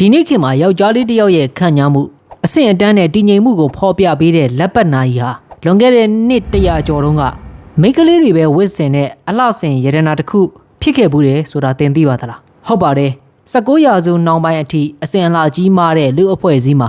ဒီနေ့ခေတ်မှာယောက်ျားလေးတစ်ယောက်ရဲ့ခံညာမှုအဆင့်အတန်းနဲ့တည်ငြိမ်မှုကိုဖော်ပြပေးတဲ့လက်ပတ်နာကြီးဟာလွန်ခဲ့တဲ့နှစ်100ကျော်တုန်းကမိန်းကလေးတွေပဲဝစ်စင်တဲ့အလှဆင်ရတနာတစ်ခုဖြစ်ခဲ့ဘူးတယ်ဆိုတာသင်သိပါသလားဟုတ်ပါတယ်19ရာစုနောက်ပိုင်းအထိအစဉ်အလာကြီးမားတဲ့လူအဖွဲ့အစည်းမှာ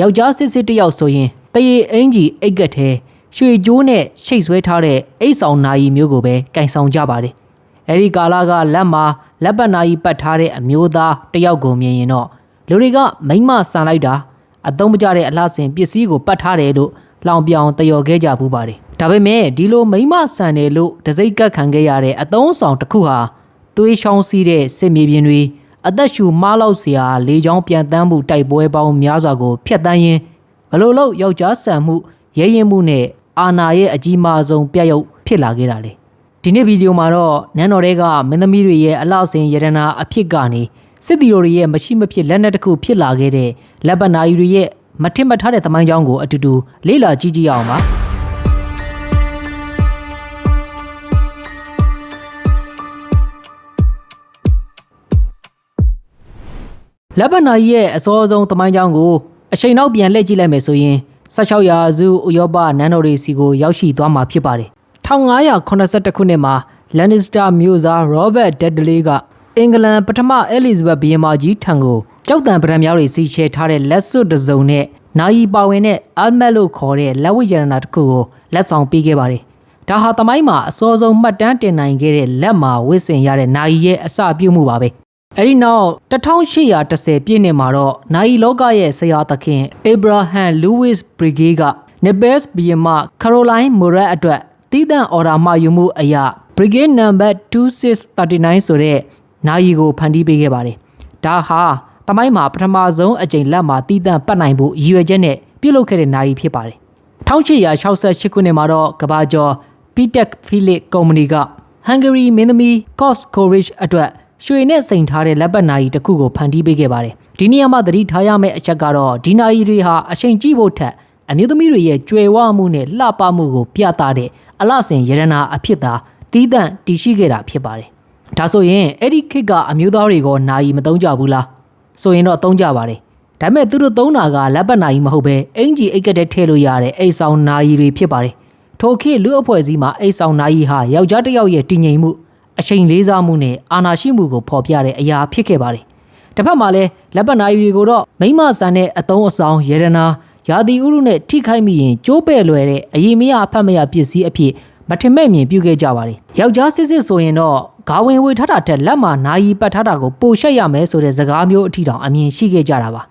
ယောက်ျားစစ်စစ်တစ်ယောက်ဆိုရင်တရေအင်ကြီးအိတ်ကက်ထဲရွှေကြိုးနဲ့ရှိတ်ဆွဲထားတဲ့အိတ်ဆောင်နာရီမျိုးကိုပဲကင်ဆောင်ကြပါတယ်အဲဒီကာလကလက်မှာလက်ပတ်နာရီပတ်ထားတဲ့အမျိုးသားတစ်ယောက်ကိုမြင်ရင်တော့လူတွေကမိမဆန်လိုက်တာအသုံးမကျတဲ့အလှဆင်ပစ္စည်းကိုပတ်ထားတယ်လို့လောင်ပြောင်တယော်ခဲ့ကြဘူးပါတယ်ဒါပေမဲ့ဒီလိုမိမဆန်တယ်လို့တစိမ့်ကတ်ခံခဲ့ရတဲ့အသုံးဆောင်တစ်ခုဟာသွေးချောင်းစီးတဲ့စစ်မြေပြင်တွေအသက်ရှူမားလောက်เสียလေချောင်းပြန်တန်းမှုတိုက်ပွဲပေါင်းများစွာကိုဖျက်ဆီးရင်းဘလို့လို့ယောက်ျားဆန်မှုရဲရင်မှုနဲ့အာဏာရဲ့အကြီးမားဆုံးပြတ်ရုပ်ဖြစ်လာခဲ့တာလေဒီနေ့ဗီဒီယိုမှာတော့နန်းတော်တွေကမင်းသမီးတွေရဲ့အလှဆင်ရတနာအဖြစ်ကနေစစ်တီတွေရဲ့မရှိမဖြစ်လက်နက်တစ်ခုဖြစ်လာခဲ့တဲ့လက်ပတ်နာရီတွေရဲ့မထင်မှတ်ထားတဲ့သမိုင်းကြောင်းကိုအတူတူလေ့လာကြည့်ကြည့်အောင်ပါလက်ပတ်နာရီရဲ့အစောဆုံးသမိုင်းကြောင်းကိုအချိန်နောက်ပြန်လှည့်ကြည့်လိုက်မယ်ဆိုရင်16ရာစုဥရောပနန်းတော်တွေစီကိုရောက်ရှိသွားမှာဖြစ်ပါတယ်1582ခုနှစ်မှာလန်နစ္စတာမြို့သားရောဘတ်ဒက်ဒလေးကအင်္ဂလန်ပထမအဲလီဇဘက်ဘုရင်မကြီးထံကိုကြောက်တံပရံများတွေစီချဲထားတဲ့လက်စွပ်တစ်စုံနဲ့နာယီပါဝင်တဲ့အယ်မက်လို့ခေါ်တဲ့လက်ဝိရဏတစ်ခုကိုလက်ဆောင်ပေးခဲ့ပါတယ်ဒါဟာသမိုင်းမှာအစောဆုံးမှတ်တမ်းတင်နိုင်ခဲ့တဲ့လက်မှာဝစ်စင်ရတဲ့နာယီရဲ့အစပြုမှုပါပဲအဲဒီနောက်1810ပြည့်နှစ်မှာတော့နာယီလောကရဲ့ဆရာသခင်အေဗရာဟမ်လူးဝစ်ဘရီဂေးကနေဘက်စ်ဘီယမကာရိုလိုင်းမိုရက်အတွက်တီးတန့်အော်ဒါမှယူမှုအရာ Brigade Number 2639ဆိုတဲ့နာယီကိုဖန်တီးပေးခဲ့ပါတယ်ဒါဟာတမိုင်းမှာပထမဆုံးအကြိမ်လက်မှာတီးတန့်ပတ်နိုင်ဖို့ရည်ရွယ်ချက်နဲ့ပြုလုပ်ခဲ့တဲ့နာယီဖြစ်ပါတယ်1868ခုနှစ်မှာတော့ကဘာကျော် Pitek Philip ကုမ္ပဏီကဟန်ဂေရီမင်းသမီး Koskovic အတွက်ရွှေနဲ့စိန်ထားတဲ့လက်ပတ်နာရီတစ်ခုကိုဖန်တီးပေးခဲ့ပါတယ်ဒီနေရာမှာသတိထားရမယ့်အချက်ကတော့ဒီနာရီတွေဟာအချိန်ကြည့်ဖို့ထက်အမျိုးသမီးတွေရဲ့ကြွယ်ဝမှုနဲ့လှပမှုကိုပြသတဲ့အလှဆင်ရတနာအဖြစ်သာတီးတန့်တည်ရှိခဲ့တာဖြစ်ပါတယ်ဒါဆိုရင်အဲ့ဒီခေတ်ကအမျိုးသားတွေကနာရီမသုံးကြဘူးလားဆိုရင်တော့သုံးကြပါတယ်ဒါပေမဲ့သူတို့သုံးတာကလက်ပတ်နာရီမဟုတ်ပဲအင်ဂျီအိတ်ကတဲ့ထည့်လို့ရတဲ့အိတ်ဆောင်နာရီတွေဖြစ်ပါတယ်ထိုခေတ်လူအဖွဲ့အစည်းမှာအိတ်ဆောင်နာရီဟာယောက်ျားတစ်ယောက်ရဲ့တည်ငြိမ်မှုအချိန်လေးစားမှုနဲ့အာဏာရှိမှုကိုဖော်ပြတဲ့အရာဖြစ်ခဲ့ပါတယ်တစ်ဖက်မှာလည်းလက်ပတ်နာရီတွေကိုတော့မိမဆန်တဲ့အသုံးအဆောင်ရတနာရာသီဥတုနဲ့ထိခိုက်မိရင်ကျိုးပဲ့လွယ်တဲ့အရေးမရအဖက်မရပစ္စည်းအဖြစ်မထင်မဲ့မြင်ပြုခဲ့ကြပါတယ်ယောက်ျားစစ်စစ်ဆိုရင်တော့ဂါဝင်ဝေထားတာတက်လက်မှာနာယီပတ်ထားတာကိုပိုရှက်ရမယ်ဆိုတဲ့စကားမျိုးအထိတောင်အမြင်ရှိခဲ့ကြတာပ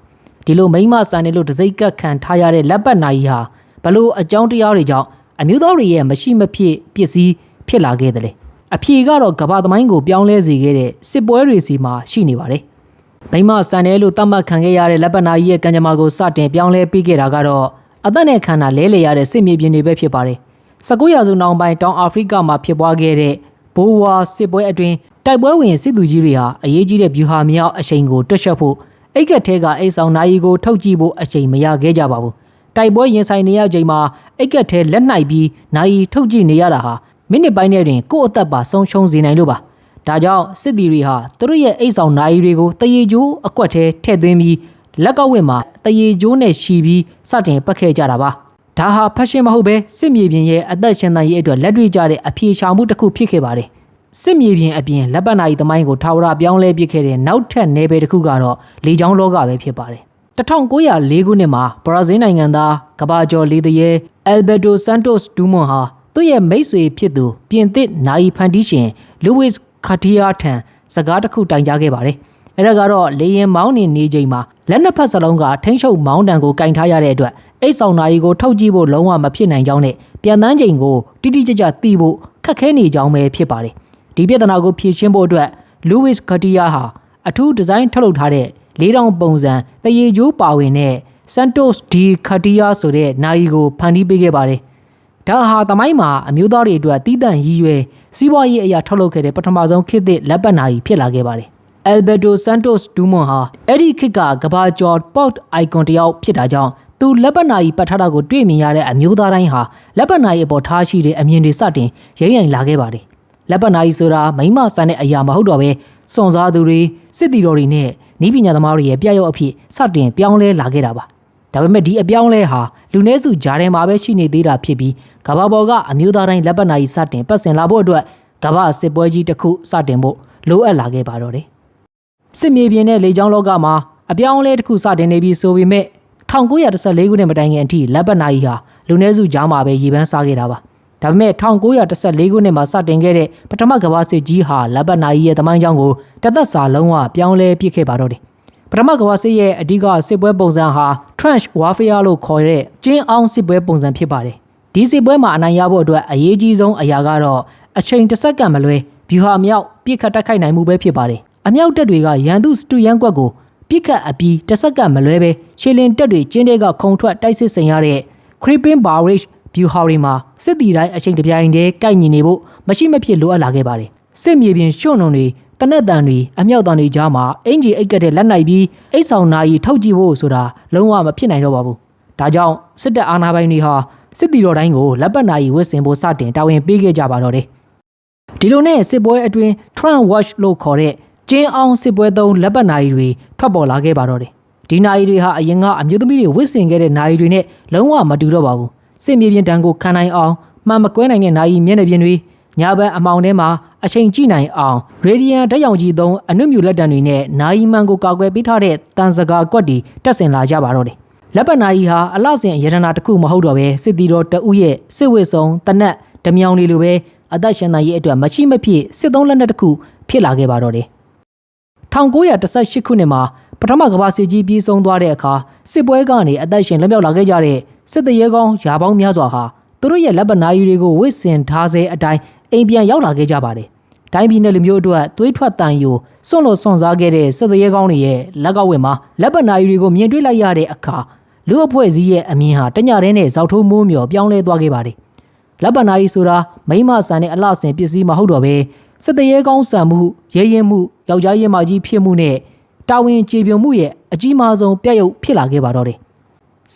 ါဒီလိုမိမဆန်နေလို့တစိမ့်ကတ်ခံထားရတဲ့လက်ပတ်နာယီဟာဘလို့အကြောင်းတရားတွေကြောင့်အမျိုးသားတွေရဲ့မရှိမဖြစ်ပစ္စည်းဖြစ်လာခဲ့တယ်လေအဖြေကတော့ကမ္ဘာသမိုင်းကိုပြောင်းလဲစေခဲ့တဲ့စစ်ပွဲတွေစီမှာရှိနေပါတယ်မိမဆန်တယ်လို့သတ်မှတ်ခံခဲ့ရတဲ့လက်ပတ်နာယီရဲ့ကံကြမ္မာကိုစတင်ပြောင်းလဲပေးခဲ့တာကတော့အသက်နဲ့ခန္ဓာလဲလှယ်ရတဲ့စစ်မြေပြင်တွေပဲဖြစ်ပါတယ်19ရာစုနောက်ပိုင်းတောင်အာဖရိကမှာဖြစ်ပွားခဲ့တဲ့ဘိုးဝါစစ်ပွဲအတွင်းတိုက်ပွဲဝင်စစ်သူကြီးတွေဟာအရေးကြီးတဲ့ဗျူဟာမြောက်အချိန်ကိုတွက်ချက်ဖို့အိတ်ကက်ထဲကအိတ်ဆောင်နာယီကိုထုတ်ကြည့်ဖို့အချိန်မရခဲ့ကြပါဘူးတိုက်ပွဲရင်ဆိုင်နေရချိန်မှာအိတ်ကက်ထဲလက်နှိုက်ပြီးနာယီထုတ်ကြည့်နေရတာဟာမိနစ်ပိုင်းနဲ့တွင်ကိုယ့်အသက်ပါဆုံးရှုံးစေနိုင်လို့ပါဒါကြောင့်စစ်သည်တွေဟာသူတို့ရဲ့အိတ်ဆောင်နာယီတွေကိုတရေကျိုးအကွက်ထဲထည့်သွင်းပြီးလက်ကဝတ်မှာတရေကျိုးနဲ့ရှီပြီးစတင်ပတ်ခဲ့ကြတာပါဒါဟာဖက်ရှင်မဟုတ်ပဲစစ်မြေပြင်ရဲ့အသက်ရှင်သန်ရေးအတွက်လက်တွေ့ကျတဲ့အဖြေရှာမှုတစ်ခုဖြစ်ခဲ့ပါတယ်စစ်မြေပြင်အပြင်လက်ပတ်နာရီသမိုင်းကိုထာဝရပြောင်းလဲပစ်ခဲ့တဲ့နောက်ထပ်နယ်ပယ်တစ်ခုကတော့လေကြောင်းလောကပဲဖြစ်ပါတယ်1904ခုနှစ်မှာဘရာဇီးနိုင်ငံသားကဘာကျော်လေတရေအယ်ဘက်တိုဆန်တိုစ်ဒူးမွန်ဟာသူ့ရဲ့မိတ်ဆွေဖြစ်သူပြင်သစ်နာယီဖန်တီးရှင်လူဝစ်ခါတီယာထံစကားတစ်ခုတိုင်ကြားခဲ့ပါတယ်အဲ့ဒါကတော့လေရင်မောင်းနေချိန်မှာလက်နှစ်ဖက်စလုံးကထိန်းချုပ်မောင်းတံကိုကင်ထားရတဲ့အတွက်အိတ်ဆောင်နာရီကိုထုတ်ကြည့်ဖို့လုံးဝမဖြစ်နိုင်ကြောင်းနဲ့ပြန်တန်းချိန်ကိုတိတိကျကျသိဖို့ခက်ခဲနေကြောင်းပဲဖြစ်ပါတယ်ဒီပြဿနာကိုဖြေရှင်းဖို့အတွက်လူးဝစ်ခါတီယာဟာအထူးဒီဇိုင်းထုတ်လုပ်ထားတဲ့4000ပုံစံတရေကျိုးပါဝင်တဲ့ Santos di Cartier ဆိုတဲ့နာယီကိုဖန်တီးပေးခဲ့ပါတယ်ဒါဟာသမိုင်းမှာအမျိုးသားတွေအတွက်တီးတန့်ရည်ရွယ်စီးပွားရေးအရာထုတ်လုပ်ခဲ့တဲ့ပထမဆုံးခေတ်သစ်လက်ပတ်နာယီဖြစ်လာခဲ့ပါတယ်အယ်ဘက်တိုဆန်တိုစ်ဒူးမွန်ဟာအဲ့ဒီခေတ်ကကဘာကျော်ပေါ့အိုင်ကွန်တယောက်ဖြစ်တာကြောင့်သူလက်ပတ်နာယီပတ်ထားတာကိုတွေ့မြင်ရတဲ့အမျိုးသားတိုင်းဟာလက်ပတ်နာယီအပေါ်ထားရှိတဲ့အမြင်တွေစတင်ရိမ့်ရိုင်လာခဲ့ပါတယ်လက်ပတ်နာယီဆိုတာမိမဆန်တဲ့အရာမဟုတ်တော့ပဲစွန့်စားသူတွေစစ်တီတော်တွေနဲ့ နီးပညာသမားတွေရဲ့ပြရုပ်အဖြစ်စတင်ပြောင်းလဲလာခဲ့တာပါဒါပေမဲ့ဒီအပြောင်းလဲဟာလူနည်းစုဂျာထဲမှာပဲရှိနေသေးတာဖြစ်ပြီးကမ္ဘာပေါ်ကအမျိုးသားတိုင်းလက်ပတ်နာရီစတင်ပတ်စင်လာဖို့အတွက်ကမ္ဘာစစ်ပွဲကြီးတစ်ခုစတင်ဖို့လိုအပ်လာခဲ့ပါတော့တယ်စစ်မြေပြင်နဲ့လေကြောင်းလောကမှာအပြောင်းအလဲတစ်ခုစတင်နေပြီးဆိုပေမဲ့1914ခုနှစ်မတိုင်ခင်အထိလက်ပတ်နာရီဟာလူနည်းစုဂျာမှာပဲရေပန်းစားခဲ့တာပါဒါပေမဲ့1914ခုနှစ်မှာစတင်ခဲ့တဲ့ပထမကမ္ဘာစစ်ကြီးဟာလက်ပတ်နာရီရဲ့သမိုင်းကြောင်းကိုတသက်စာလုံးဝပြောင်းလဲပစ်ခဲ့ပါတော့တယ်ပထမကမ္ဘာစစ်ရဲ့အဓိကစစ်ပွဲပုံစံဟာ trench warfare လို့ခေါ်တဲ့ကျင်းအောင်စစ်ပွဲပုံစံဖြစ်ပါတယ်ဒီစစ်ပွဲမှာအနိုင်ရဖို့အတွက်အရေးကြီးဆုံးအရာကတော့အချိန်တစ်စက္ကန့်မလွဲဗျူဟာမြောက်ပြစ်ခတ်တိုက်ခိုက်နိုင်မှုပဲဖြစ်ပါတယ်အမြောက်တပ်တွေကရန်သူစတူရန်ကွက်ကိုပြစ်ခတ်အပြီးတစ်စက္ကန့်မလွဲပဲရှေလင်တပ်တွေကျင်းတွေကခုံထွက်တိုက်စစ်ဆင်ရတဲ့ creeping barrage ဗျူဟာတွေမှာစစ်တီတိုင်းအချိန်တစ်ပြိုင်တည်းကိုက်ညီနေဖို့မရှိမဖြစ်လိုအပ်လာခဲ့ပါတယ်စစ်မြေပြင်ရွှွန့်နှုံတွေတနက်တန်တွေအမြောက်တန်တွေကြားမှာအင်ဂျီအိတ်ကတဲ့လက်နိုင်ပြီးအိတ်ဆောင်နာရီထုတ်ကြည့်ဖို့ဆိုတာလုံးဝမဖြစ်နိုင်တော့ပါဘူးဒါကြောင့်စစ်တပ်အာဏာပိုင်တွေဟာစစ်တီတော်တိုင်းကိုလက်ပတ်နာရီဝတ်ဆင်ဖို့စတင်တာဝန်ပေးခဲ့ကြပါတော့တယ်ဒီလိုနဲ့စစ်ပွဲအတွင်း Trump Watch လို့ခေါ်တဲ့ကျင်းအောင်စစ်ပွဲသုံးလက်ပတ်နာရီတွေထွက်ပေါ်လာခဲ့ပါတော့တယ်ဒီနာရီတွေဟာအရင်ကအမျိုးသမီးတွေဝတ်ဆင်ခဲ့တဲ့နာရီတွေနဲ့လုံးဝမတူတော့ပါဘူးစစ်မြေပြင်တန်းကိုခံနိုင်အောင်မှန်မကွဲနိုင်တဲ့နာရီမျက်နှာပြင်တွေညဘက်အမောင်ထဲမှာအချိန်ကြည့်နိုင်အောင်ရေဒီယံဓာတ်ရောင်ကြီးသုံးအနုမြူလက်တံတွေနဲ့နာရီမှန်ကိုကာကွယ်ပေးထားတဲ့တန်စကာကွက်တွေတက်ဆင်လာကြပါတော့တယ်လက်ပတ်နာရီဟာအလှဆင်ရတနာတစ်ခုမဟုတ်တော့ပဲစစ်တီတော်တအုပ်ရဲ့စစ်ဝတ်စုံတနက်ဓမြောင်တွေလိုပဲအသက်ရှင်နိုင်ရေးအတွက်မရှိမဖြစ်စစ်သုံးလက်နက်တစ်ခုဖြစ်လာခဲ့ပါတော့တယ်1918ခုနှစ်မှာပထမကမ္ဘာစစ်ကြီးပြီးဆုံးသွားတဲ့အခါစစ်ပွဲကနေအသက်ရှင်လွတ်မြောက်လာခဲ့ကြတဲ့စစ်တရေကောင်းယာပေါင်းများစွာဟာသူတို့ရဲ့လက်ပတ်နာရီတွေကိုဝစ်ဆင်ထားစေအတိုင်းအိမ်ပြန်ရောက်လာခဲ့ကြပါတယ်။တိုင်းပြည်နယ်လူမျိုးတို့သွေးထွက်တန်ယိုစွန့်လို့စွန့်စားခဲ့တဲ့စစ်တရေကောင်းတွေရဲ့လက်ကောက်ဝက်မှာလက်ပတ်နာရီတွေကိုမြင်တွေ့လိုက်ရတဲ့အခါလူအဖွဲ့အစည်းရဲ့အမြင်ဟာတညရဲနဲ့ဇောက်ထိုးမိုးမျောပြောင်းလဲသွားခဲ့ပါတယ်။လက်ပတ်နာရီဆိုတာမိမဆန်တဲ့အလှဆင်ပစ္စည်းမဟုတ်တော့ပဲစစ်တရေကောင်းဆန်မှုရဲရင်မှုယောက်ျားရဲမကြီးဖြစ်မှုနဲ့တာဝန်ကျေပွန်မှုရဲ့အကြီးမားဆုံးပြရုပ်ဖြစ်လာခဲ့ပါတော့တယ်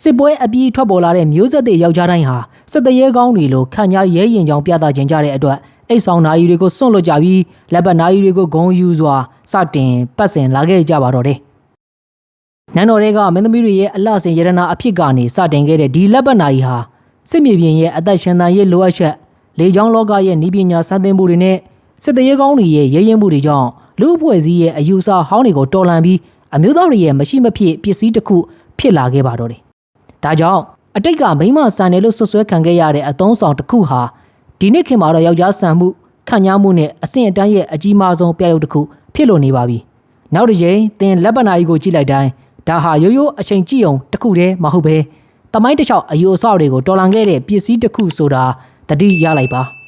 စစ်ပွဲအပြီးထွက်ပေါ်လာတဲ့မျိုးဆက်တွေယောက်ျားတိုင်းဟာစစ်တရေကောင်းတွေလိုခံညာရဲရင်ကြောင်ပြသခြင်းကြတဲ့အတွက်အိတ်ဆောင်နာရီတွေကိုစွန့်လွတ်ကြပြီးလက်ပတ်နာရီတွေကိုဂုံယူစွာစတင်ပတ်စင်လာခဲ့ကြပါတော့တယ်နန်းတော်တွေကမင်းသမီးတွေရဲ့အလှဆင်ရတနာအဖြစ်ကနေစတင်ခဲ့တဲ့ဒီလက်ပတ်နာရီဟာစစ်မြေပြင်ရဲ့အသက်ရှင်သန်ရေးလိုအပ်ချက်လေကြောင်းလောကရဲ့နည်းပညာစံသင်မှုတွေနဲ့စစ်တရေကောင်းတွေရဲ့ရဲရင်မှုတွေကြောင့်လူအဖွဲ့အစည်းရဲ့အယူအဆဟောင်းတွေကိုတော်လှန်ပြီးအမျိုးသားတွေရဲ့မရှိမဖြစ်ပစ္စည်းတစ်ခုဖြစ်လာခဲ့ပါတော့တယ်။ဒါကြောင့်အတိတ်ကမိမဆန်တယ်လို့ဆွဆွဲခံခဲ့ရတဲ့အသုံးဆောင်တစ်ခုဟာဒီနေ့ခေတ်မှာတော့ယောက်ျားဆန်မှုခံညားမှုနဲ့အဆင့်အတန်းရဲ့အကြီးမားဆုံးပြရုပ်တစ်ခုဖြစ်လို့နေပါပြီ။နောက်တစ်ချိန်သင်လက်ပတ်နာရီကိုကြည့်လိုက်တိုင်းဒါဟာရိုးရိုးအချိန်ကြည့်အောင်တစ်ခုတည်းမဟုတ်ပဲတမိုင်းတစ်လျှောက်အယူအဆတွေကိုတော်လှန်ခဲ့တဲ့ပစ္စည်းတစ်ခုဆိုတာသတိရလိုက်ပါ။